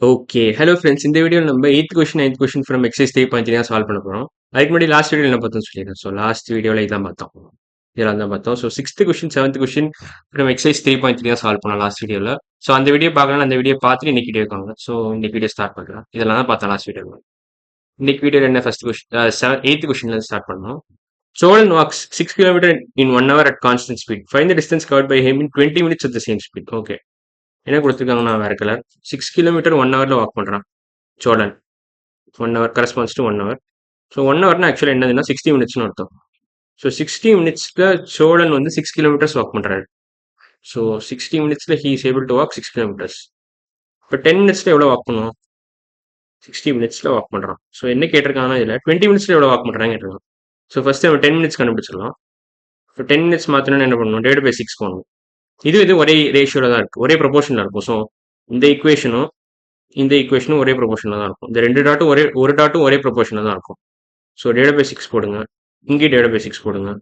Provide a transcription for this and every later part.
Okay. Hello friends. இந்த வீடியோல நம்ம eighth question, ninth question from exercise 3.3 தான் சால்வ் பண்ண போறோம். அதுக்கு முன்னாடி லாஸ்ட் வீடியோல என்ன பார்த்தோம்னு சொல்லிடுறேன். லாஸ்ட் வீடியோல இதான் பார்த்தோம். இதெல்லாம் தான் பார்த்தோம். 6த் கொஸ்டின், 7த் கொஸ்டின் ஃப்ரம் எக்சர்சைஸ் 3.3 தான் சால்வ் பண்ணோம் லாஸ்ட் வீடியோல. அந்த வீடியோ பார்க்கலன்னா அந்த வீடியோ பார்த்துட்டு இன்னைக்கு வீடியோ வாங்க. இன்னைக்கு வீடியோ ஸ்டார்ட் பண்ணலாம். இதெல்லாம் தான் பார்த்தோம் லாஸ்ட் வீடியோல. இன்னைக்கு வீடியோல என்ன ஃபர்ஸ்ட் கொஸ்டின் 8th கொஸ்டின்ல இருந்து ஸ்டார்ட் பண்ணோம். Cholan walks 6 km in 1 hour at constant speed. Find the distance covered by him in 20 minutes at the same speed. Okay. என்ன கொடுத்துருக்காங்கன்னா வேற கலர். 6 கிலோமீட்டர் 1 ஹவர்ல வாக் பண்றான் Cholan. 1 hour corresponds to 1 hour. 1 hourனா ஆக்சுவலா என்னதுன்னா 60 மினிட்ஸ்னு அர்த்தம். 60 மினிட்ஸ்ல சோழன் வந்து 6 கிலோமீட்டர்ஸ் வாக் பண்றாரு. 60 மினிட்ஸ்ல he is able to walk 6 kilometres. இப்போ 10 மினிட்ஸ்ல எவ்வளோ வாக் பண்ணுவோம்? 60 மினிட்ஸ்ல வாக் பண்றான். என்ன கேட்டிருக்காங்கன்னா இதுல 20 மினிட்ஸ்ல எவ்வளோ வாக் பண்றாங்க கேட்டிருக்கான். ஃபர்ஸ்ட் நம்ம 10 மினிட்ஸ் கண்டுபிடிச்சிடலாம். இப்போ 10 மினிட்ஸ் மாத்தணும்னு என்ன பண்ணணும்? டிவைட் பை 6 பண்ணணும். இது ஒரே ரேஷியோல தான் இருக்கு, ஒரே ப்ரொபோர்ஷன்ல இருக்கும். இந்த ஈக்குவேஷனும் ஒரே ப்ரொபோர்ஷன்ல தான் இருக்கும். இந்த ரெண்டு டாட்டும் ஒரு டாட்டும் ஒரே ப்ரொபோர்ஷன்ல தான் இருக்கும். டிவைட் பை 6 போடுங்க. இங்கே டிவைட் பை 6 போடுங்க.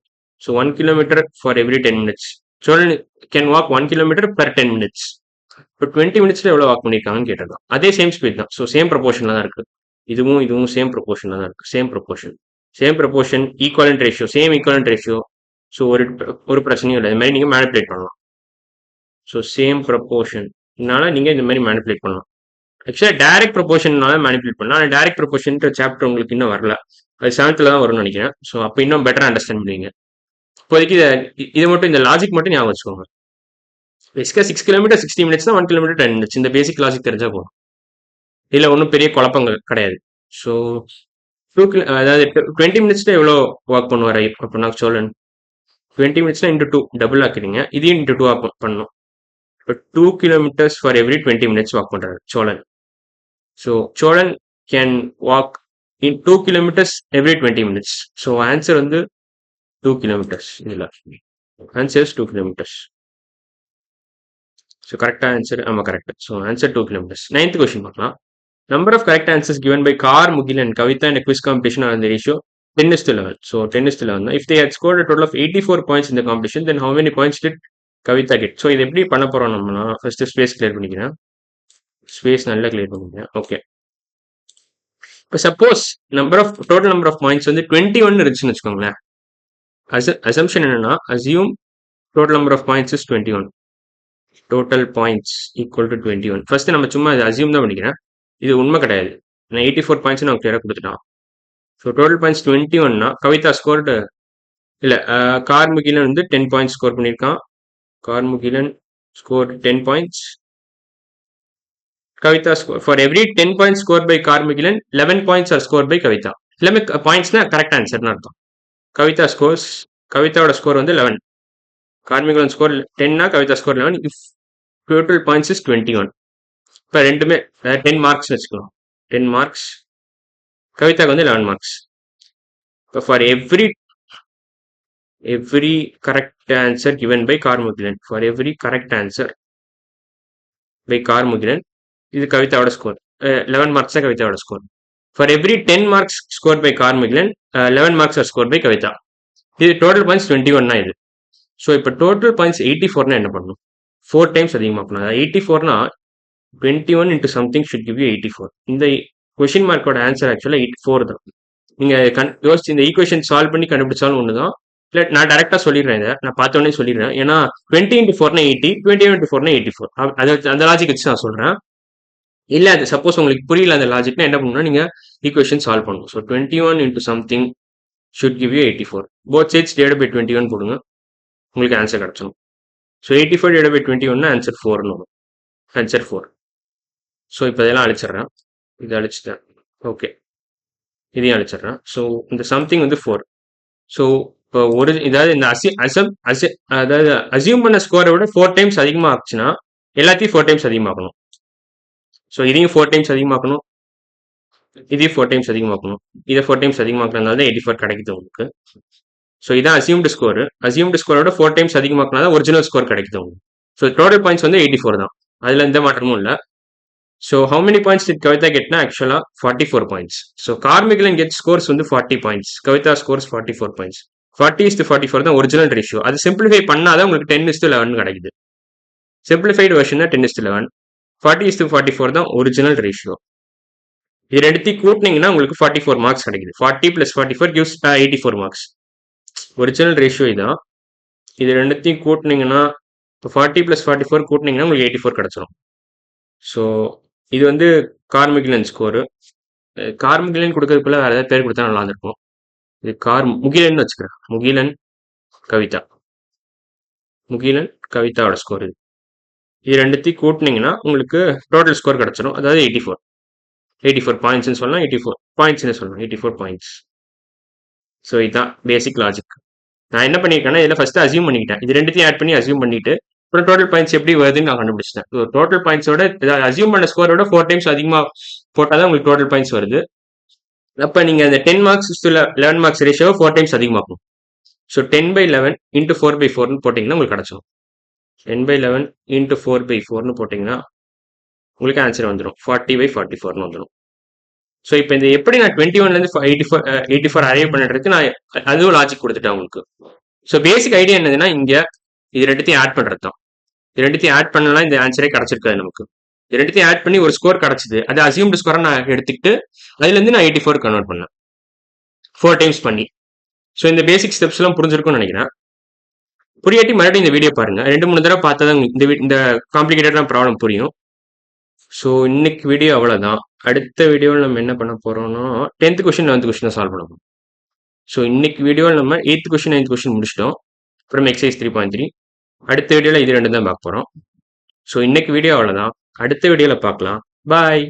1 kilometre for every 10 minutes. Cholan can walk 1 kilometre per 10 minutes. இப்போ 20 மினிட்ஸ்ல எவ்வளோ வாக் பண்ணியிருக்காங்கன்னு கேட்டதான். அதே சேம் ஸ்பீட் தான். சேம் ப்ரொபோர்ஷன்ல தான் இருக்கு. இதுவும் சேம் ப்ரொபோர்ஷன்ல தான் இருக்கு. Same proportion equivalent ratio, same equivalent ratio. ஒரு பிரச்சனையும் இல்லை. இது மாதிரி நீங்க மேனிபுலேட் பண்ணலாம். சேம் ப்ரொபோர்ஷன்னால நீங்க இந்த மாதிரி மேனிபுலேட் பண்ணலாம். ஆக்சுவலா டைரக்ட் ப்ரொபோர்ஷன்னால மேனிபுலேட் பண்ணலாம். ஆனால் டைரக்ட் ப்ரொபோர்ஷன் சாப்டர் உங்களுக்கு இன்னும் வரல. அது 7th தான் வரும்னு நினைக்கிறேன். அப்போ இன்னும் பெட்டரா அண்டர்ஸ்டாண்ட் பண்ணுவீங்க. இப்போதைக்கு இதை மட்டும், இந்த லாஜிக் மட்டும் ஞாபகம் வச்சுக்கோங்க. பேசிக்கா 6 கிலோமீட்டர் 60 மினிட்ஸ் தான், 1 கிலோமீட்டர் 10 மினிட்ஸ். இந்த பேசிக் லாஜிக் தெரிஞ்சா போதும். இதுல ஒன்றும் பெரிய குழப்பங்கள் கிடையாது. ஸோ அதாவது 20 மினிட்ஸ்ல எவ்வளோ வாக் பண்ணுவார் அப்படின்னா சோழன்? 20 மினிட்ஸ்ல இன்டூ 2 டபுள் ஆக்குறீங்க. இதையும் இன்டூ 2 பண்ணணும். இப்போ 2 kilometres for every 20 minutes walk பண்றாரு Cholan. Cholan can walk in 2 kilometres every 20 minutes. Answer வந்து 2 கிலோமீட்டர்ஸ். இதுல ஆன்சர் 2 கிலோமீட்டர்ஸ். கரெக்டா ஆன்சர்? ஆமா correct. Answer 2 kilometres. 9th question பார்க்கலாம். Number of correct answers given by Kar, Mugil and Kavita in a quiz competition are in the ratio 10:11. 10:11. If they had scored a total of 84 points in the competition, then how many points did Kavita get? இது எப்படி பண்ண போறோம் நம்மனா? First space clear பண்ணிக்கிறேன். Space நல்லா clear பண்ணிக்கிறேன். Okay. இப்போ suppose total number of points வந்து 21 இருந்துச்சுன்னு வச்சுக்கோங்களேன். அசம்ஷன் என்னன்னா, assume total number of points is 21. Total points equal to 21. First நம்ம சும்மா அசியூம் தான் பண்ணிக்கிறேன். இது உண்மை கிடையாது. நான் 84 பாயிண்ட்ஸ் நான் கிளியராக கொடுத்துட்டான். டோட்டல் பாயிண்ட்ஸ் 21னா கவிதா ஸ்கோர்டு இல்லை, கார்முகிலன் வந்து 10 பாயிண்ட்ஸ் ஸ்கோர் பண்ணியிருக்கான். Karmugilan score 10 points. Kavitha score for every 10 points score by Karmugilan 11 points are score by Kavitha. எல்லாமே பாயிண்ட்ஸ்னா கரெக்ட் ஆன்சர்னு அர்த்தம். கவிதாவோட ஸ்கோர் வந்து 11. கார்முகிலன் ஸ்கோர் 10னா Kavitha score 11. If total points is 21. இப்போ ரெண்டுமே 10 மார்க்ஸ் வச்சுக்கலாம். 10 மார்க்ஸ். கவிதாக்கு வந்து 11 மார்க்ஸ். இப்போ for every correct answer given by Carmugilan, for every correct answer by Carmugilan, இது கவிதாவோட ஸ்கோர். 11 மார்க்ஸ் தான் கவிதாவோட score. For every 10 marks score by Karmugilan, 11 marks are score by Kavitha. இது total points 21 இது. இப்போ டோட்டல் பாயிண்ட்ஸ் 84 என்ன பண்ணணும்? 4 டைம்ஸ் அதிகமாக பண்ணணும். 84னா 21 into something should give you 84. இந்த கொஸ்டின் மார்க்கோட ஆன்சர் ஆக்சுவலாக 84 தான். நீங்க யோசிச்சு இந்த ஈக்குவேஷன் சால்வ் பண்ணி கண்டுபிடிச்சாலும் ஒண்ணுதான். இல்லை நான் டேரக்டா சொல்லிடுறேன், இதை நான் பார்த்தோன்னே சொல்லிடுறேன். ஏன்னா 20 into 4னா 80, 21 into 4னா 84. அந்த லாஜிக் வச்சு நான் சொல்றேன். இல்லை அது சப்போஸ் உங்களுக்கு புரியல அந்த லாஜிக்னா என்ன பண்ணணும்னா நீங்க ஈக்குவேஷன் சால்வ் பண்ணணும். 21 into something should give you 84. Both sides divide by 21 போடுங்க, உங்களுக்கு ஆன்சர் கிடைச்சிடும். 84 டிவைட் பை 21னா ஆன்சர் 4ன்னு வரும். ஆன்சர் 4. இப்போ இதெல்லாம் அழிச்சிடுறேன். இதை அழிச்சிட்டேன். ஓகே, இதையும் அழிச்சிடுறேன். இந்த சம்திங் வந்து 4. இப்போ இதாவது இந்த அதாவது அசியூம் பண்ண ஸ்கோரை விட 4 டைம்ஸ் அதிகமாக ஆச்சுன்னா எல்லாத்தையும் 4 டைம்ஸ் அதிகமாக்கணும். இதையும் 4 டைம்ஸ் அதிகமாக்கணும், இதையும் 4 டைம்ஸ் அதிகமாக்கணும். இதை 4 டைம்ஸ் அதிகமாக்குறதுனால தான் 84 கிடைக்குது உங்களுக்கு. இதான் அசியூம்டு ஸ்கோர். அசியூம்டு ஸ்கோரோட 4 டைம்ஸ் அதிகமாக்கினா தான் ஒரிஜினல் ஸ்கோர் கிடைக்குது உங்களுக்கு. டோட்டல் பாயிண்ட்ஸ் வந்து 84 தான். அதுல எந்த மாற்றமும் இல்லை. how many points did Kavita get? Actually 44 points. Carmugilan gets scores வந்து 40 points. Kavita scores 44 points. 40:44 தான் ஒரிஜினல் ரேஷியோ. அது சிம்பிளிஃபை பண்ணாதான் உங்களுக்கு 10:11 கிடைக்குது. Simplified version 10:11. 40:44 தான் ஒரிஜினல் ரேஷியோ. இது ரெண்டுத்தையும் கூட்டினீங்கன்னா உங்களுக்கு 44 மார்க்ஸ் கிடைக்குது. 40 + 44 gives 84 மார்க்ஸ். ஒரிஜினல் ரேஷியோ இதான். இது ரெண்டுத்தையும் கூட்டினீங்கன்னா இப்போ 40 + 44 கூட்டினீங்கன்னா உங்களுக்கு 84 கிடைச்சிரும். ஸோ இது வந்து கார்மிகிலன் ஸ்கோரு. கார்மிகிலன் கொடுக்கறதுக்குள்ள வேற ஏதாவது பேர் கொடுத்தா நல்லா இருந்திருக்கும். இது முகிலன் வச்சுக்கிறேன். முகிலன் கவிதாவோட ஸ்கோர் இது. இது ரெண்டுத்தையும் கூட்டினீங்கன்னா உங்களுக்கு டோட்டல் ஸ்கோர் கிடைச்சிடும். அதாவது 84 பாயிண்ட்ஸ்னு சொல்லலாம், 84 பாயிண்ட்ஸ்னு சொல்லலாம், 84 பாயிண்ட்ஸ். ஸோ இதுதான் பேசிக் லாஜிக். நான் என்ன பண்ணியிருக்கேன்னா இதில் ஃபர்ஸ்ட் அசியூம் பண்ணிக்கிட்டேன். இது ரெண்டுத்தையும் ஆட் பண்ணி அசியூம் பண்ணிட்டு அப்புறம் டோட்டல் பாயிண்ட்ஸ் எப்படி வருதுன்னு நான் கண்டுபிடிச்சிட்டேன். ஸோ டோட்டல் பாயிண்ட்ஸோட அசியூம் பண்ண ஸ்கோரோட 4 டைம்ஸ் அதிகமாக போட்டால் தான் உங்களுக்கு டோட்டல் பாயிண்ட்ஸ் வருது. அப்போ நீங்கள் அந்த 10 மார்க்ஸ் 11 மார்க்ஸ் ரேஷியோ 4 டைம்ஸ் அதிகமாகும். ஸோ 10/11 × 4/4ன்னு போட்டிங்கன்னா உங்களுக்கு கிடச்சிடும். 10/11 × 4/4ன்னு போட்டிங்கன்னா உங்களுக்கு ஆன்சர் வந்துடும். 40/44ன்னு வந்துடும். ஸோ இப்போ இந்த எப்படி நான் 21லேருந்து 84 அரைவ் பண்ணிடுறதுக்கு நான் அதுவும் லாஜிக் கொடுத்துட்டேன் உங்களுக்கு. ஸோ பேசிக் ஐடியா என்னதுன்னா இங்கே இது ரெண்டுத்தையும் ஆட் பண்ணுறது தான். இது ரெண்டுத்தையும் ஆட் பண்ணலாம் இந்த ஆன்சரே கிடச்சிருக்காது நமக்கு. இது ரெண்டுத்தையும் ஆட் பண்ணி ஒரு ஸ்கோர் கிடச்சிது. அது அசியூம்டு ஸ்கோரை நான் எடுத்துக்கிட்டு அதுலேருந்து நான் 84 கன்வெர்ட் பண்ணேன் 4 டைம்ஸ் பண்ணி. ஸோ இந்த பேசிக் ஸ்டெப்ஸ்லாம் புரிஞ்சிருக்கும்னு நினைக்கிறேன். புரியாட்டி மறுபடியும் இந்த வீடியோ பாருங்க. 2-3 தடவை பார்த்தா தான் இந்த காம்ப்ளிகேட்டடான ப்ராப்ளம் புரியும். ஸோ இன்னைக்கு வீடியோ அவ்வளோதான். அடுத்த வீடியோவில் நம்ம என்ன பண்ண போகிறோம்னா 10th question 11th question solve பண்ண போகிறோம். ஸோ இன்னைக்கு வீடியோவில் நம்ம 8th கொஸ்டின் 9th கொஸ்டின் முடிச்சிட்டோம். அப்புறம் எக்ஸசைஸ் 3.3. அடுத்த வீடியோவில் இது ரெண்டு தான் பார்க்க போகிறோம். ஸோ இன்னைக்கு வீடியோ அவ்வளோதான். அடுத்த வீடியோவில் பார்க்கலாம். பாய்.